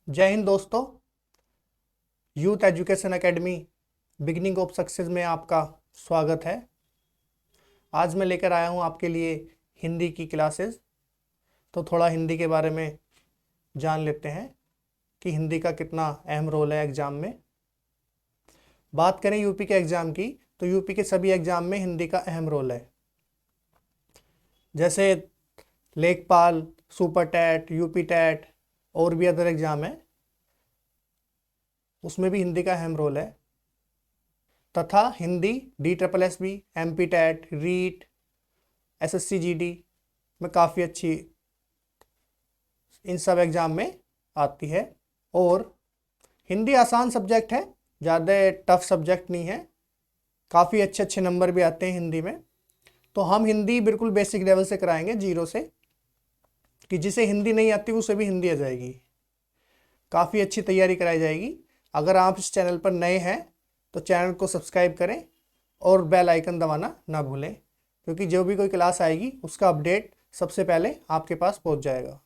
जय हिंद दोस्तों। Youth education academy beginning of success में आपका स्वागत है। आज मैं लेकर आया हूं आपके लिए हिंदी की क्लासेस। तो थोड़ा हिंदी के बारे में जान लेते हैं कि हिंदी का कितना अहम रोल है एग्ज़ाम में। बात करें यूपी के एग्ज़ाम की, तो यूपी के सभी एग्ज़ाम में हिंदी का अहम रोल है। जैसे लेखपाल, सुपर टैट, यूपी टैट और भी अदर एग्ज़ाम है, उसमें भी हिंदी का अहम रोल है। तथा Hindi DSSB, MP TET, REET, SSC GD में काफ़ी अच्छी इन सब एग्ज़ाम में आती है। और हिंदी आसान सब्जेक्ट है, ज़्यादा टफ सब्जेक्ट नहीं है। काफ़ी अच्छे अच्छे नंबर भी आते हैं हिंदी में। तो हम हिंदी बिल्कुल बेसिक लेवल से कराएंगे, जीरो से, कि जिसे हिंदी नहीं आती उसे भी हिंदी आ जाएगी। काफ़ी अच्छी तैयारी कराई जाएगी। अगर आप इस चैनल पर नए हैं तो चैनल को सब्सक्राइब करें और बेल आइकन दबाना ना भूलें, क्योंकि जो भी कोई क्लास आएगी उसका अपडेट सबसे पहले आपके पास पहुंच जाएगा।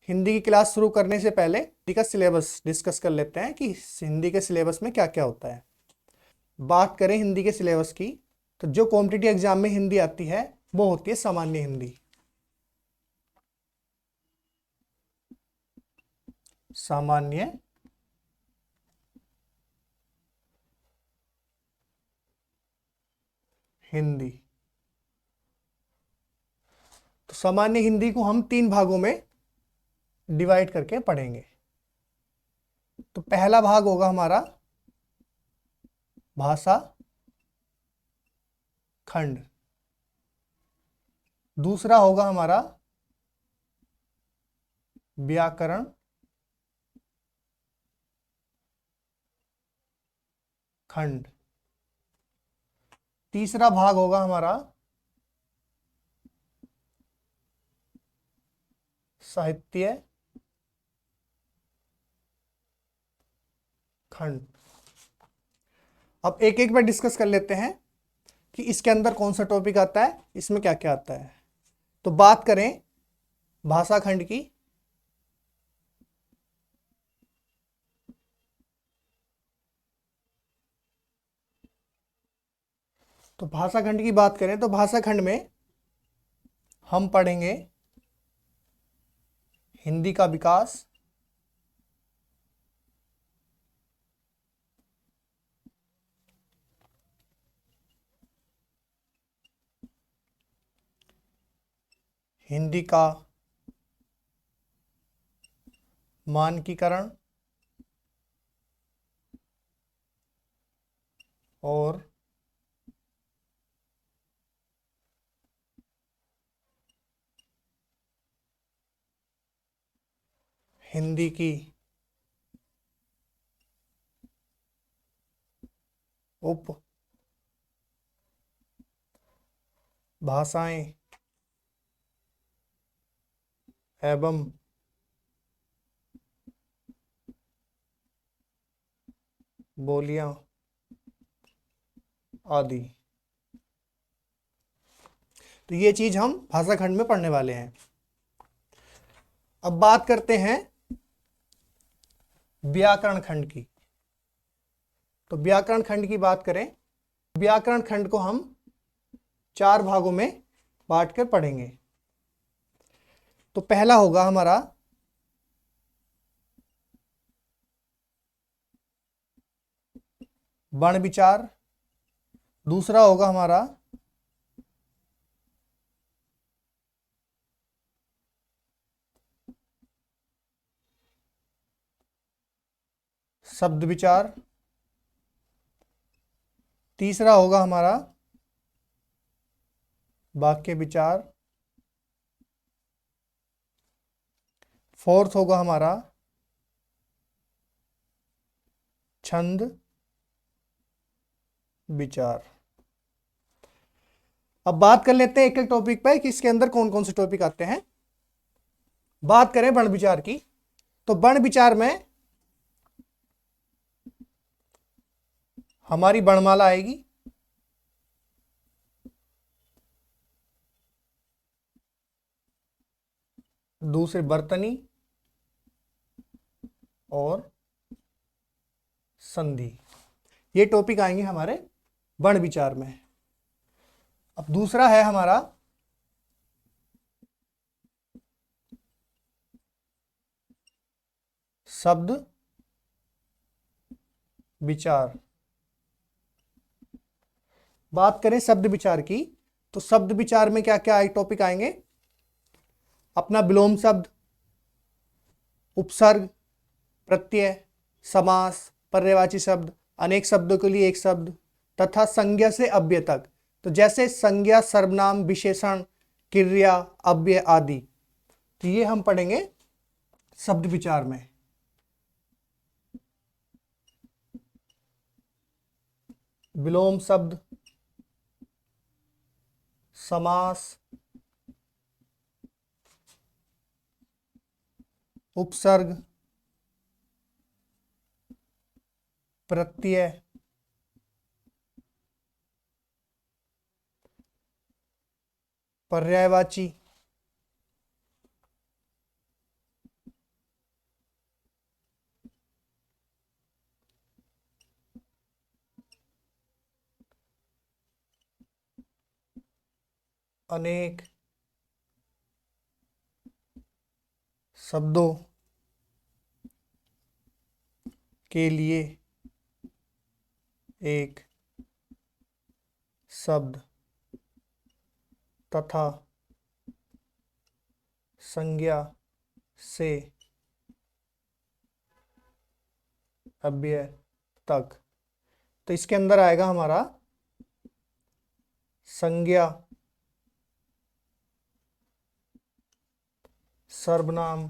हिंदी की क्लास शुरू करने से पहले हिंदी का सिलेबस डिस्कस कर लेते हैं कि हिंदी के सिलेबस में क्या क्या होता है। बात करें हिंदी के सिलेबस की, तो जो कॉम्पिटिटिव एग्जाम में हिंदी आती है वो होती है सामान्य हिंदी। सामान्य हिंदी। तो सामान्य हिंदी को हम 3 भागों में डिवाइड करके पढ़ेंगे। तो पहला भाग होगा हमारा भाषा खंड। दूसरा होगा हमारा व्याकरण खंड। तीसरा भाग होगा हमारा साहित्य खंड। अब एक एक बार डिस्कस कर लेते हैं कि इसके अंदर कौन सा टॉपिक आता है, इसमें क्या क्या आता है। तो बात करें भाषा खंड की, तो भाषा खंड की बात करें तो भाषा खंड में हम पढ़ेंगे हिंदी का विकास, हिंदी का मानकीकरण और हिंदी की उप भाषाएं एवं बोलियां आदि। तो ये चीज हम भाषा खंड में पढ़ने वाले हैं। अब बात करते हैं व्याकरण खंड की। तो व्याकरण खंड की बात करें, व्याकरण खंड को हम 4 भागों में बांट कर पढ़ेंगे। तो पहला होगा हमारा वर्ण विचार। दूसरा होगा हमारा शब्द विचार। तीसरा होगा हमारा वाक्य विचार। फोर्थ होगा हमारा छंद विचार। अब बात कर लेते हैं एक एक टॉपिक पे कि इसके अंदर कौन कौन से टॉपिक आते हैं। बात करें वर्ण विचार की, तो वर्ण विचार में हमारी वर्णमाला आएगी, दूसरे वर्तनी और संधि, ये टॉपिक आएंगे हमारे वर्ण विचार में। अब दूसरा है हमारा शब्द विचार। बात करें शब्द विचार की, तो शब्द विचार में क्या क्या टॉपिक आएंगे? अपना विलोम शब्द, उपसर्ग, प्रत्यय, समास, पर्यायवाची शब्द, अनेक शब्दों के लिए एक शब्द, तथा संज्ञा से अव्यय तक। तो जैसे संज्ञा, सर्वनाम, विशेषण, क्रिया, अव्यय आदि, तो ये हम पढ़ेंगे शब्द विचार में। विलोम शब्द, समास, उपसर्ग, प्रत्यय, पर्यायवाची, अनेक शब्दों के लिए एक शब्द तथा संज्ञा से अव्यय तक। तो इसके अंदर आएगा हमारा संज्ञा, सर्वनाम,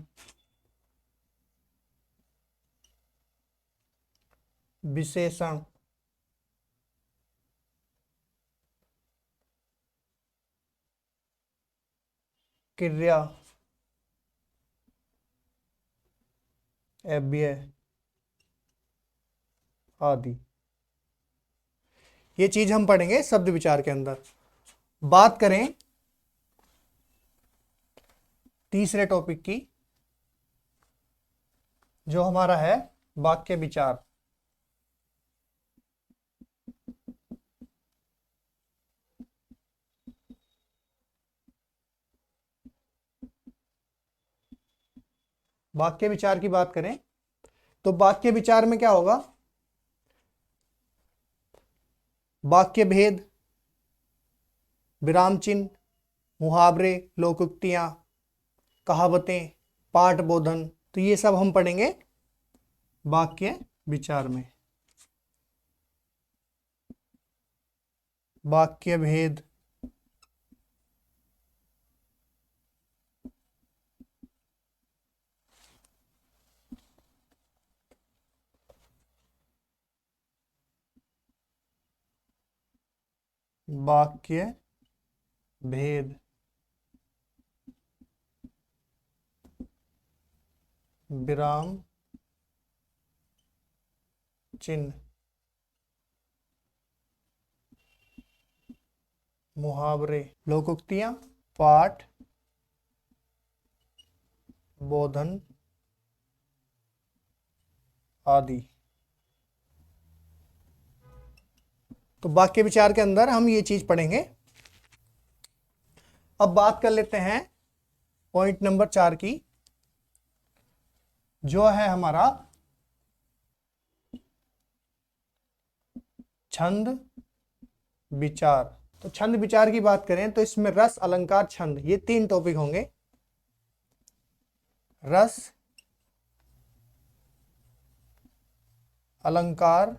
विशेषण, क्रिया, अव्यय आदि। ये चीज हम पढ़ेंगे शब्द विचार के अंदर। बात करें तीसरे टॉपिक की, जो हमारा है वाक्य विचार। वाक्य विचार की बात करें तो वाक्य विचार में क्या होगा? वाक्य भेद, विराम चिन्ह, मुहावरे, लोकोक्तियां, कहावतें, पाठ बोधन, तो ये सब हम पढ़ेंगे वाक्य विचार में। वाक्य भेद, वाक्य भेद, विराम चिन्ह, मुहावरे, लोकोक्तियां, पाठ बोधन आदि। तो वाक्य विचार के अंदर हम ये चीज पढ़ेंगे। अब बात कर लेते हैं पॉइंट नंबर 4 की, जो है हमारा छंद विचार। तो छंद विचार की बात करें तो इसमें रस, अलंकार, छंद, ये 3 टॉपिक होंगे। रस, अलंकार,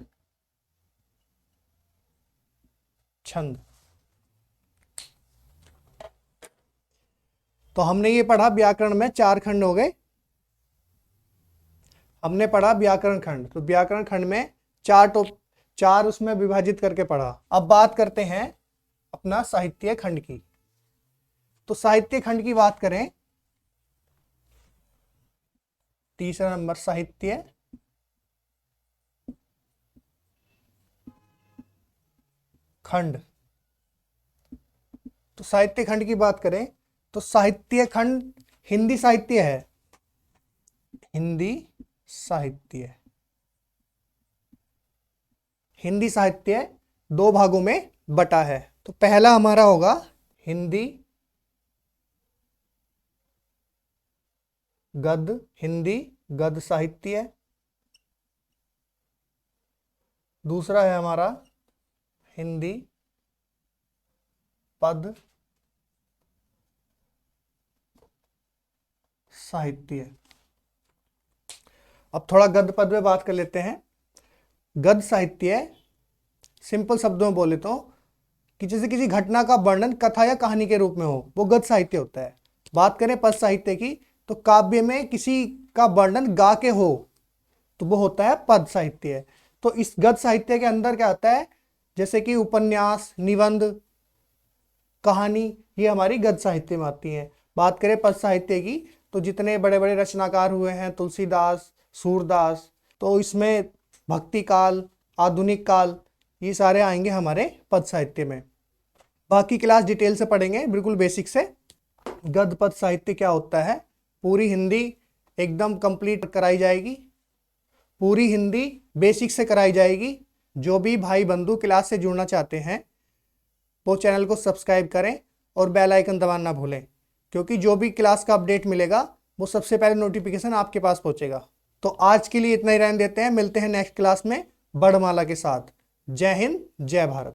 छंद। तो हमने ये पढ़ा व्याकरण में 4 खंड हो गए। हमने पढ़ा व्याकरण खंड, तो व्याकरण खंड में 4 उसमें विभाजित करके पढ़ा। अब बात करते हैं अपना साहित्य खंड की। तो साहित्य खंड की बात करें, तीसरा नंबर साहित्य खंड। तो साहित्य खंड की बात करें तो साहित्य खंड हिंदी साहित्य है। हिंदी साहित्य। हिंदी साहित्य 2 भागों में बटा है। तो पहला हमारा होगा हिंदी गद्य, हिंदी गद्य साहित्य। दूसरा है हमारा हिंदी पद साहित्य। अब थोड़ा गद्य पद में बात कर लेते हैं। गद्य साहित्य सिंपल शब्दों में बोले तो कि जैसे किसी घटना का वर्णन कथा या कहानी के रूप में हो, वो गद्य साहित्य होता है। बात करें पद साहित्य की, तो काव्य में किसी का वर्णन गा के हो तो वो होता है पद साहित्य। तो इस गद्य साहित्य के अंदर क्या आता है, जैसे कि उपन्यास, निबंध, कहानी, ये हमारी गद्य साहित्य में आती हैं। बात करें पद साहित्य की, तो जितने बड़े बड़े रचनाकार हुए हैं, तुलसीदास, सूरदास, तो इसमें भक्ति काल, आधुनिक काल, ये सारे आएंगे हमारे पद साहित्य में। बाकी क्लास डिटेल से पढ़ेंगे, बिल्कुल बेसिक से। गद्य पद साहित्य क्या होता है, पूरी हिंदी एकदम कंप्लीट कराई जाएगी, पूरी हिंदी बेसिक से कराई जाएगी। जो भी भाई बंधु क्लास से जुड़ना चाहते हैं वो चैनल को सब्सक्राइब करें और बेल आइकन दबाना ना भूलें, क्योंकि जो भी क्लास का अपडेट मिलेगा वो सबसे पहले नोटिफिकेशन आपके पास पहुंचेगा। तो आज के लिए इतना ही रहने देते हैं, मिलते हैं नेक्स्ट क्लास में वर्णमाला के साथ। जय हिंद, जय भारत।